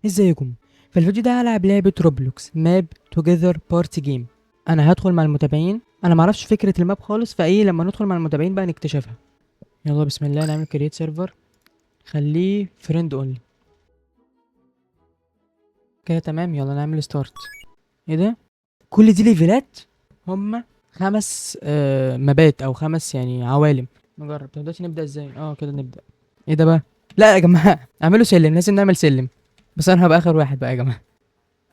ازيكم؟ في الفيديو ده هلعب لعبة روبلوكس ماب توجذر بارتي جيم. انا هدخل مع المتابعين، انا معرفش فكرة الماب خالص، فايه لما ندخل مع المتابعين بقى نكتشفها. يلا بسم الله نعمل كرييت سيرفر، خليه فريند اونلي كده تمام. يلا نعمل ستارت. ايه ده؟ كل دي ليفلات؟ هما 5 مابات او 5 يعني عوالم. نجرب. طب دلوقتي نبدأ ازاي؟ كده نبدأ. ايه ده بقى؟ لا يا جماعة اعملوا سلم، لازم نعمل سلم. بس انا هبقى اخر واحد بقى يا جماعة.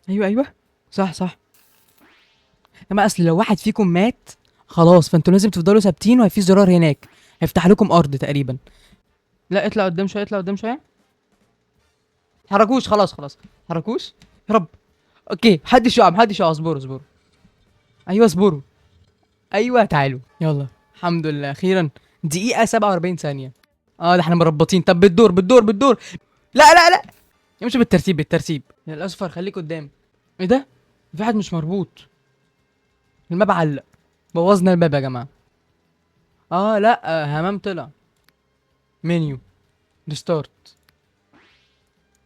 ايوه ايوه، صح صح. اما اصل لو واحد فيكم مات خلاص، فانتوا لازم تفضلوا ثابتين، وفي زرار هناك هيفتح لكم ارض تقريبا. لا اطلع قدام شويه، اطلع قدام شويه. حركوش، خلاص خلاص. حركوش. يا رب. اوكي، محدش يقع، محدش يقع. اصبروا اصبروا. ايوه اصبروا. ايوه تعالوا يلا. الحمد لله اخيرا. دقيقه 47 ثانيه. ده احنا مربطين. طب بالدور بالدور بالدور. لا لا لا، امشي بالترتيب بالترتيب. يا الاصفر خليك قدام. ايه ده؟ في حد مش مربوط. الماب علق. بوظنا الماب يا جماعه. لا همام طلع. منيو. ريستارت.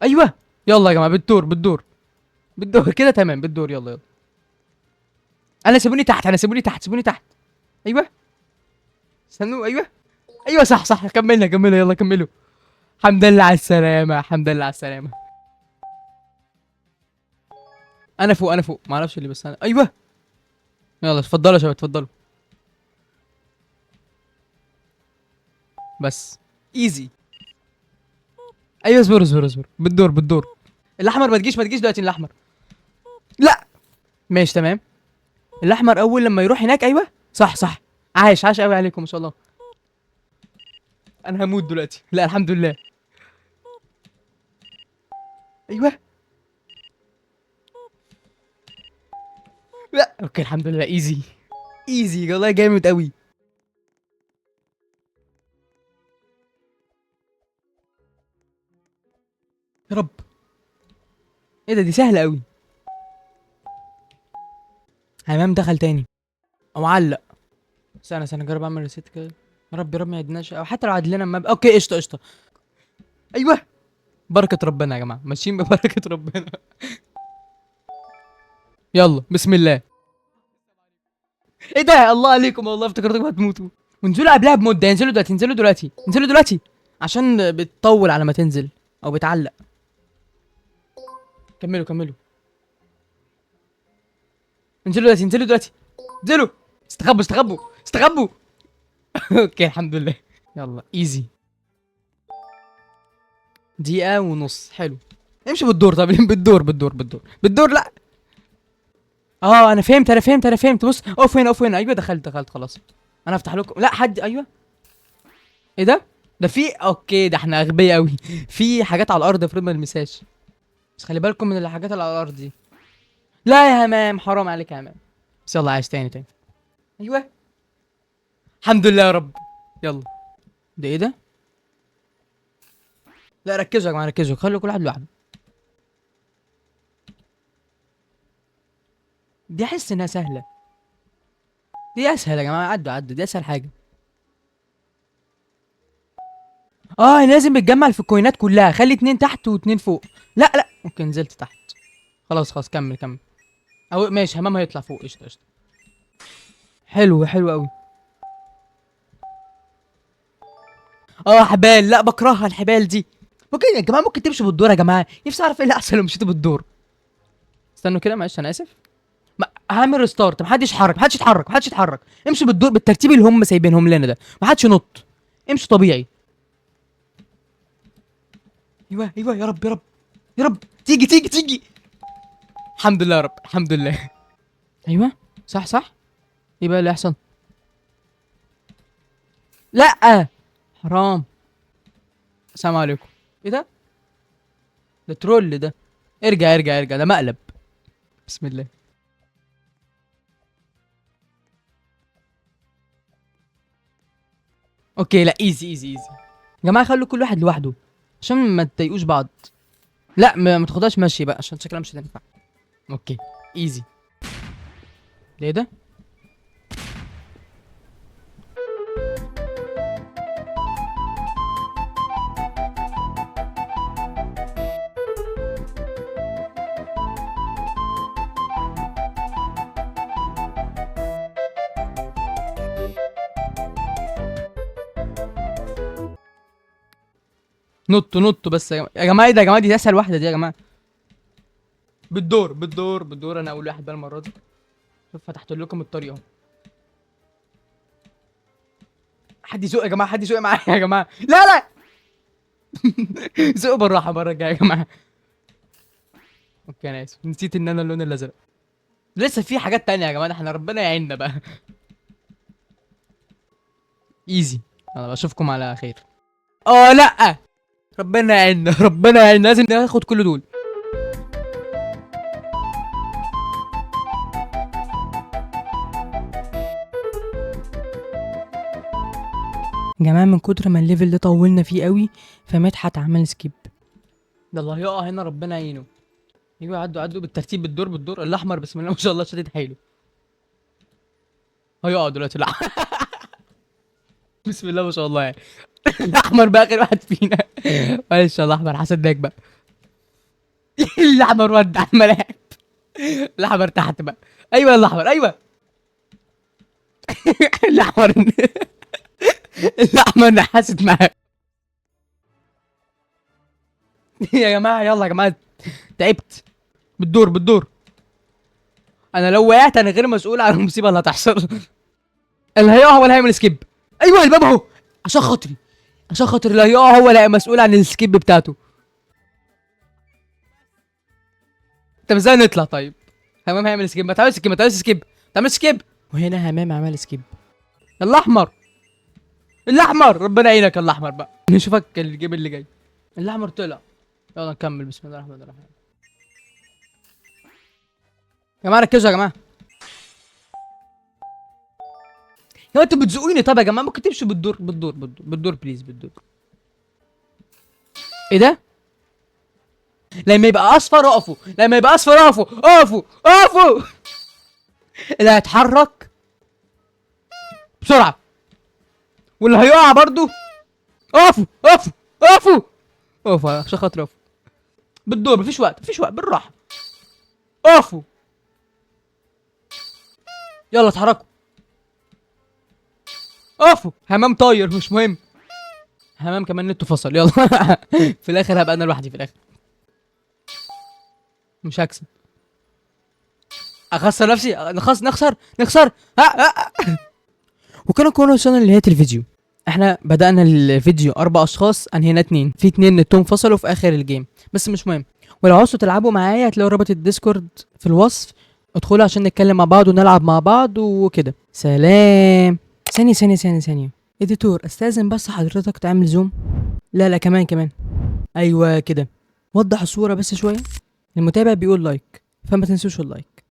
ايوه. يلا يا جماعه بالدور بالدور. بالدور كده تمام، بالدور. يلا يلا. انا سيبوني تحت، انا سيبوني تحت، سيبوني تحت. ايوه. استنوا. ايوه. ايوه صح صح. كملنا كملنا. يلا كملوا. الحمد لله على السلامه، الحمد لله على السلامه. انا فوق، انا فوق، ما اعرفش اللي، بس انا ايوه. يلا اتفضلوا يا شباب اتفضلوا. بس. ايزي. ايوه اصبر اصبر اصبر. بالدور بالدور. الاحمر ما تجيش، ما تجيش دلوقتي الاحمر. لا. ماشي تمام. الاحمر اول لما يروح هناك. ايوه صح صح. عاش عاش قوي عليكم ما شاء الله. انا هموت دلوقتي. لا الحمد لله. ايوه. لا اوكي الحمد لله. ايزي. ايزي والله، جامد قوي. يا رب. ايه ده؟ دي سهله قوي. همام دخل تاني او علق. استنى استنى جرب اعمل ريسيت كده. يا رب يا رب ما يعدناش، او حتى لو عدلنا اوكي قشطه قشطه. ايوه. بركه ربنا يا جماعه، ماشيين ببركه ربنا. يلا بسم الله. ايه ده؟ الله عليكم والله، افتكرتكم هتموتوا. وانزلوا قبلها بمده. انزلوا دلوقتي، انزلوا دلوقتي، انزلوا دلوقتي. عشان بتطول على ما تنزل او بتعلق. كملوا كملوا. انزلوا دلوقتي، انزلوا دلوقتي. انزلوا. استخبوا استخبوا استخبوا. اوكي الحمد لله. يلا ايزي. دقيقة ونص. حلو. امشي بالدور. طب بالدور بالدور بالدور بالدور. لا. انا فهمت انا فهمت انا فهمت. بص اقف هنا اقف هنا. ايوه دخلت دخلت خلاص. انا افتح لكم. لا حد. ايوه. ايه ده؟ ده في اوكي، ده احنا اغبياء قوي. في حاجات على الارض المفروض ما نلمسهاش. بس خلي بالكم من الحاجات اللي على الارض دي. لا يا همام حرام عليك يا همام. بس يلا عايش تاني تاني. ايوه. الحمد لله يا رب. يلا. ده ايه ده؟ لا ركزوا يا جماعه ركزوا، خلوا كل واحد لوحده. دي احس انها سهله. دي اسهل يا جماعه. عدوا عدوا، دي اسهل حاجه. لازم بتجمع في الكوينات كلها. خلي 2 تحت و2 فوق. لا لا اوكي نزلت تحت. خلاص خلاص كمل كمل. او ماشي همام هيطلع فوق. قشطه قشطه. حلو حلو قوي. حبال. لا بكرهها الحبال دي. ممكن يا جماعه ممكن تمشوا بالدور يا جماعه. نفسي اعرف ايه اللي احسن لو مشيتوا بالدور. استنوا كده معلش انا اسف. هعمل ريستارت. محدش يتحرك، محدش يتحرك، محدش يتحرك. امشوا بالدور بالترتيب اللي هم سايبينهم لنا ده. محدش ينط. امشوا طبيعي. ايوه ايوه. يا رب يا رب. يا رب تيجي تيجي تيجي. الحمد لله يا رب الحمد لله. ايوه صح صح. ايه بقى اللي يحصل؟ لا. حرام. السلام عليكم. ايه ده؟ ده ترول ده. ارجع ارجع ارجع، ده مقلب. بسم الله. اوكي لا ايزي ايزي ايزي. يا جماعه خلوا كل واحد لوحده عشان ما تضايقوش بعض. لا ما تاخدهاش مشي بقى عشان شكلها مش هتنفع. اوكي. ايزي. ليه ده؟ نطوا بس يا جماعه. ايه ده يا جماعه؟ دي اسهل واحده دي يا جماعه. بالدور انا اول واحد بقى المره دي. شوف فتحت لكم الطريق اهو. حد يزق يا جماعه، حد يزق معايا يا جماعه. لا زقوا بالراحه المره الجايه يا جماعه. اوكي انا اسف، نسيت ان انا اللون الازرق. لسه في حاجات تانية يا جماعه، احنا ربنا يعيننا بقى. ايزي. يلا بشوفكم على خير. لا. ربنا يعيننا ربنا يعيننا، لازم ناخد كل دول. يا جماعه من كتر ما الليفل ده طولنا فيه قوي، فمدحت عمل سكيب. ده الله يقع هنا ربنا يعينه. يجوا عدوا بالترتيب، بالدور الاحمر بسم الله ما شاء الله شديد حيله. هيقع دلوقتي لا. بسم الله ما شاء الله يعني. الاحمر بقى اخر واحد فينا. معلش يا الاحمر حسدناك بقى. الاحمر ودع الملاعب. الاحمر تحت بقى. ايوه الاحمر ايوه. الاحمر. الاحمر نحست معاه. يا جماعه يلا يا جماعه. تعبت. بالدور. انا لو وقعت انا غير مسؤول عن المصيبه اللي هتحصل. اللي هيقع هو اللي هيعمل سكيب. ايوه الباب اهو. عشان خاطري. عشان خاطر اللي هيقع هو اللي مسؤول عن السكيب بتاعته. طب ازاي نطلع طيب؟ همام هيعمل سكيب. ما تعملش سكيب، ما تعملش سكيب، ما تعملش سكيب. وهنا همام عمل سكيب. الاحمر. الاحمر ربنا يعينك يا الاحمر بقى. نشوفك الجيم اللي جاي. الاحمر طلع. يلا نكمل بسم الله الرحمن الرحيم. يا جماعه ركزوا يا جماعه. يا انتوا بتزقوني. طب يا جماعه ممكن تمشوا بالدور بليز بالدور. ايه ده؟ لما يبقى اصفر اقفوا، لما يبقى اصفر اقفوا. اللي هيتحرك بسرعه واللي هيقع برضو اقفوا عشان خاطر اقفوا بالدور. مفيش وقت بالراحه. اقفوا. يلا اتحركوا. اقفوا. همام طاير مش مهم. همام كمان نته فصل يلا. في الاخر هبقى انا لوحدي في الاخر. مش هكسب. اخسر نفسي. نخسر. ها. وكانوا كونوا وصلنا لنهايه الفيديو. احنا بدأنا الفيديو 4 اشخاص، انهينا 2، في 2 نتهم فصلوا في اخر الجيم، بس مش مهم. ولو عاوزوا تلعبوا معايا هتلاقوا رابط الديسكورد في الوصف، ادخلوا عشان نتكلم مع بعض ونلعب مع بعض وكده. سلام. ثانية. اديتور استاذن بس حضرتك تعمل زوم. لا كمان. ايوه كده. وضح الصورة بس شوية. المتابع بيقول لايك، فما تنسوش اللايك.